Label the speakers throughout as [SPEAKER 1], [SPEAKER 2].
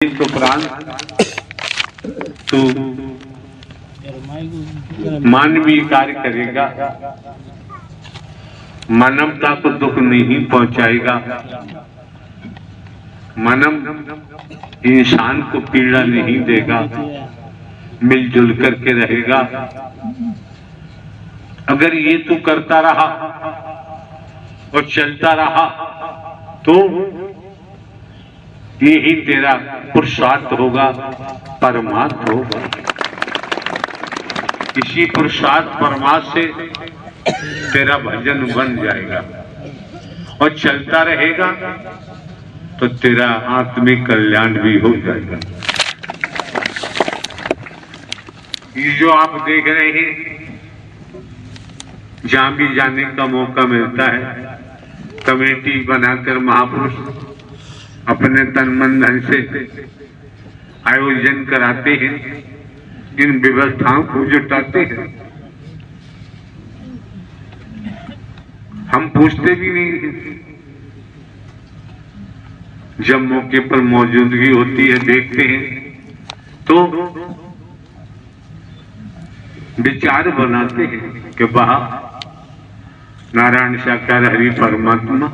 [SPEAKER 1] उपरांत तू मानवीय कार्य करेगा, मानवता को दुख नहीं पहुंचाएगा, मानव इंसान को पीड़ा नहीं देगा, मिलजुल करके रहेगा। अगर ये तू करता रहा और चलता रहा तो यही तेरा पुरुषार्थ होगा, परमार्थ होगा। इसी पुरुषार्थ परमार्थ से तेरा भजन बन जाएगा और चलता रहेगा तो तेरा आत्मिक कल्याण भी हो जाएगा। ये जो आप देख रहे हैं, जहां भी जाने का मौका मिलता है, कमेटी बनाकर महापुरुष अपने तन मन धन से आयोजन कराते हैं, इन व्यवस्थाओं को जुटाते हैं। हम पूछते भी नहीं, जब मौके पर मौजूदगी होती है देखते हैं तो विचार बनाते हैं कि वाह नारायण साकार हरि परमात्मा,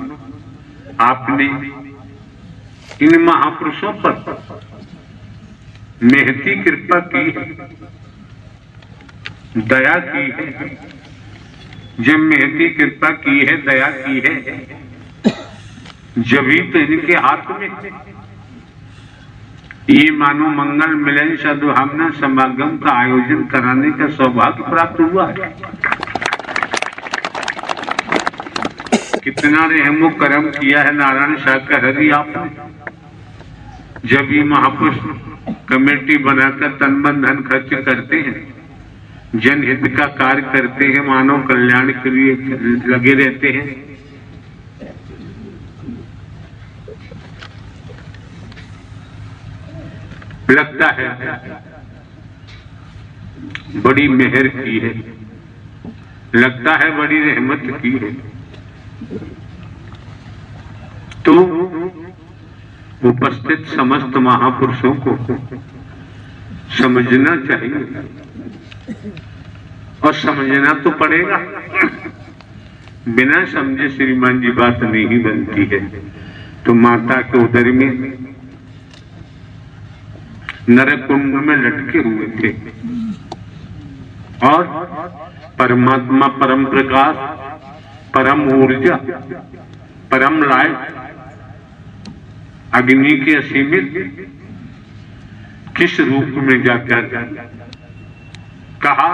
[SPEAKER 1] आपने इन महापुरुषों पर महती कृपा की है, दया की है। जब महती कृपा की है, दया की है, जब ही तो इनके हाथ में ये मानव मंगल मिलन सद्भावना समागम का आयोजन कराने का सौभाग्य प्राप्त हुआ है। कितना रहमो करम किया है नारायण साकार हरि आपने, जब ये महापुरुष कमेटी बनाकर तन मन धन खर्च करते हैं, जनहित का कार्य करते हैं, मानव कल्याण के लिए लगे रहते हैं। लगता है बड़ी मेहर की है, लगता है बड़ी रहमत की है। तो उपस्थित समस्त महापुरुषों को समझना चाहिए और समझना तो पड़ेगा। बिना समझे श्रीमान जी बात नहीं बनती है। तो माता के उदर में नरक कुंड में लटके हुए थे और परमात्मा, परम प्रकाश, परम ऊर्जा, परम लाइट, अग्नि के असीमित किस रूप में जाकर कहा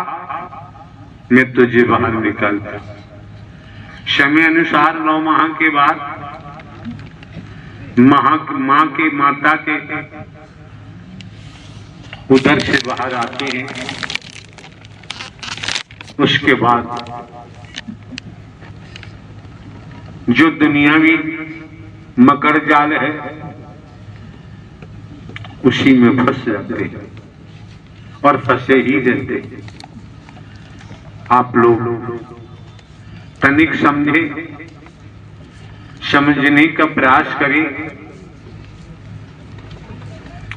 [SPEAKER 1] मैं तुझे बाहर निकालता। समय अनुसार 9 माह के बाद मां के माता के उधर से बाहर आते हैं। उसके बाद जो दुनियावी मकर जाल है उसी में फंस जाते हैं और फंसे ही रहते हैं। आप लोग तनिक समझे, समझने का प्रयास करें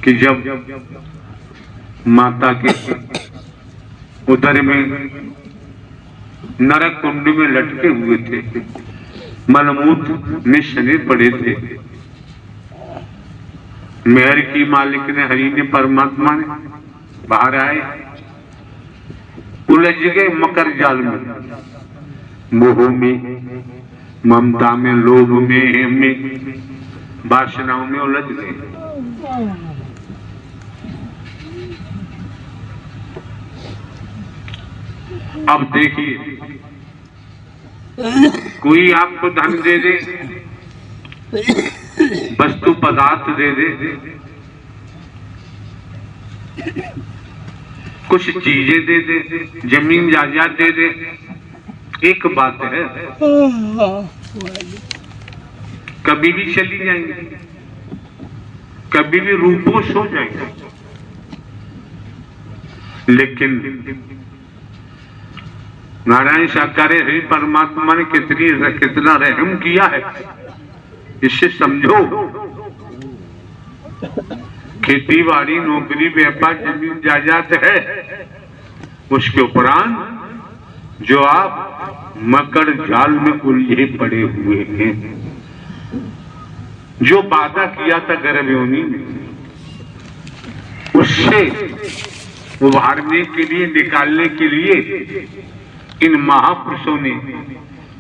[SPEAKER 1] कि जब माता के उदर में नरक कुंड में लटके हुए थे, मलमूत्र में सने पड़े थे, मेहर की मालिक ने, हरि ने, परमात्मा ने बाहर आए, उलझ गए मकर जाल में, मोह में, ममता में, लोभ में, वासनाओं में उलझ गए। अब देखिए, कोई आपको धन दे दे, वस्तु पदार्थ दे दे, कुछ चीजें दे दे, जमीन जायदाद दे दे, एक बात है, कभी भी चली जाएंगी, कभी भी रूपोश हो जाएंगे। लेकिन नारायण साकार हरि परमात्मा ने कितना रहम किया है, इससे समझो खेती बाड़ी नौकरी व्यापार जमीन जायदाद है, उसके उपरांत जो आप मकर जाल में उलझे पड़े हुए हैं, जो वादा किया था गर्भयोनि में, उससे उभारने के लिए, निकालने के लिए इन महापुरुषों ने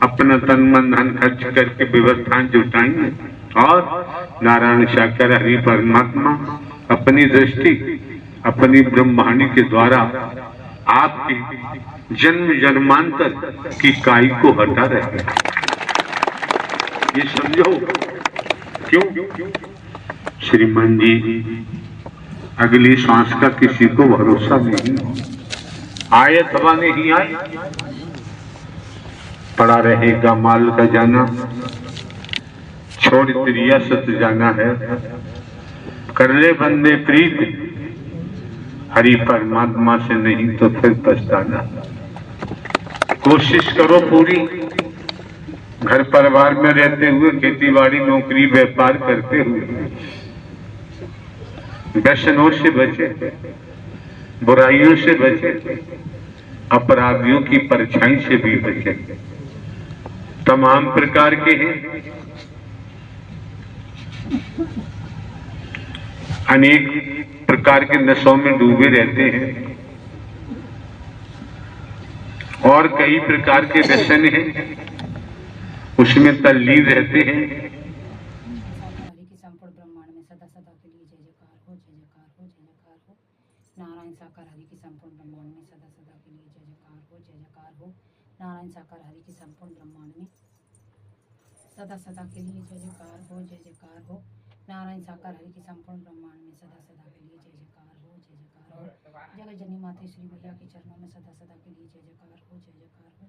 [SPEAKER 1] अपना तन मन धन खर्च करके व्यवस्थाएं जुटाई और नारायण साकार हरि परमात्मा अपनी दृष्टि, अपनी ब्रह्मवाणी के द्वारा आपकी जन्म जन्मांतर की काई को हटा रहे हैं। ये समझो क्यों? श्रीमान जी, अगली सांस का किसी को भरोसा नहीं, आए अथवा नहीं आए, पड़ा रहेगा माल का जाना, छोड़ त्रिया सत जाना है, कर ले बंदे प्रीत हरि परमात्मा से, नहीं तो फिर पछताना। कोशिश करो पूरी, घर परिवार में रहते हुए, खेती बाड़ी नौकरी व्यापार करते हुए व्यसनों से बचे, बुराइयों से बचे, अपराधियों की परछाई से भी बचे। तमाम प्रकार के हैं, अनेक प्रकार के नशों में डूबे रहते हैं और कई प्रकार के व्यसन हैं, उसमें तल्लीन रहते हैं।
[SPEAKER 2] नारायण साकार हरि की संपूर्ण ब्रह्मांड में सदा सदा के लिए जय जयकार हो, जय जयकार हो। नारायण साकार हरि की संपूर्ण ब्रह्मांड में सदा सदा के लिए जय जयकार हो, जय जयकार हो। नारायण साकार हरि की संपूर्ण ब्रह्मांड में सदा सदा के लिए जय जयकार हो, जय जयकार हो। जगत जननी माता श्री मैया के चरणों में सदा सदा के लिए जय जयकार हो, जय जयकार हो।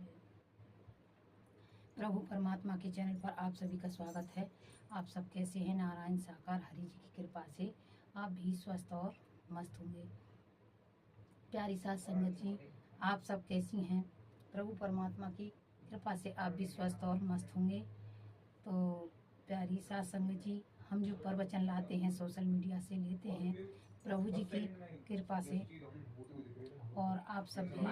[SPEAKER 2] प्रभु परमात्मा के चैनल पर आप सभी का स्वागत है। आप सब कैसे हैं? नारायण साकार हरि जी की कृपा से आप भी स्वस्थ और मस्त होंगे। प्यारी साथ संगत जी, आप सब कैसी हैं? प्रभु परमात्मा की कृपा से आप भी स्वस्थ और मस्त होंगे। तो प्यारी साथ संगत जी, हम जो प्रवचन लाते हैं सोशल मीडिया से लेते हैं प्रभु जी की कृपा से, और आप सब भी,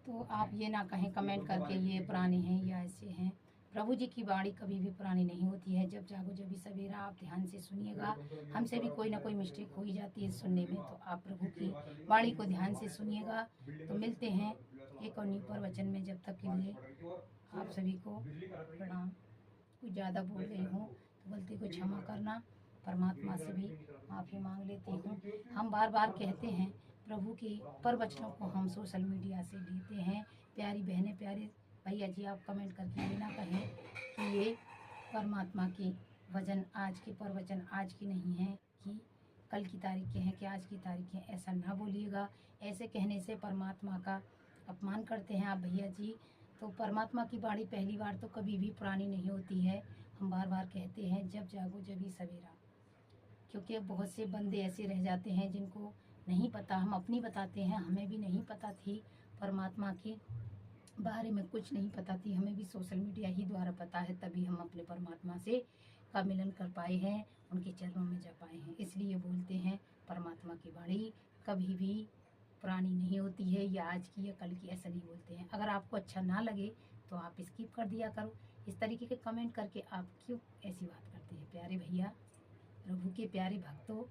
[SPEAKER 2] तो आप ये ना कहें कमेंट करके ये पुराने हैं या ऐसे हैं। प्रभु जी की वाणी कभी भी पुरानी नहीं होती है। जब जागो जब भी सवेरा, आप ध्यान से सुनिएगा। हमसे भी कोई ना कोई मिस्टेक हो ही जाती है सुनने में, तो आप प्रभु की वाणी को ध्यान से सुनिएगा। तो मिलते हैं एक और न्यू प्रवचन में। जब तक के लिए आप सभी को प्रणाम। कुछ ज़्यादा बोल गई हूँ तो गलती को क्षमा करना। परमात्मा से भी माफ़ी मांग लेती हूँ। हम बार बार कहते हैं प्रभु के प्रवचनों को हम सोशल मीडिया से लेते हैं। प्यारी बहनें, प्यारे भैया जी, आप कमेंट करके ये ना कहें कि ये परमात्मा की वचन, आज के प्रवचन आज की नहीं है कि कल की तारीख के हैं, कि आज की तारीख के, ऐसा ना बोलिएगा। ऐसे कहने से परमात्मा का अपमान करते हैं आप भैया जी। तो परमात्मा की वाणी पहली बार तो कभी भी पुरानी नहीं होती है। हम बार बार कहते हैं जब जागो जब ही सवेरा, क्योंकि बहुत से बंदे ऐसे रह जाते हैं जिनको नहीं पता। हम अपनी बताते हैं, हमें भी नहीं पता थी परमात्मा के बारे में, कुछ नहीं पता थी। हमें भी सोशल मीडिया ही द्वारा पता है, तभी हम अपने परमात्मा से का मिलन कर पाए हैं, उनके चरणों में जा पाए हैं। इसलिए बोलते हैं परमात्मा की वाणी कभी भी पुरानी नहीं होती है, या आज की या कल की, ऐसा नहीं बोलते हैं। अगर आपको अच्छा ना लगे तो आप स्किप कर दिया करो। इस तरीके के कमेंट करके आप क्यों ऐसी बात करते हैं? प्यारे भैया, प्रभु के प्यारे भक्तों,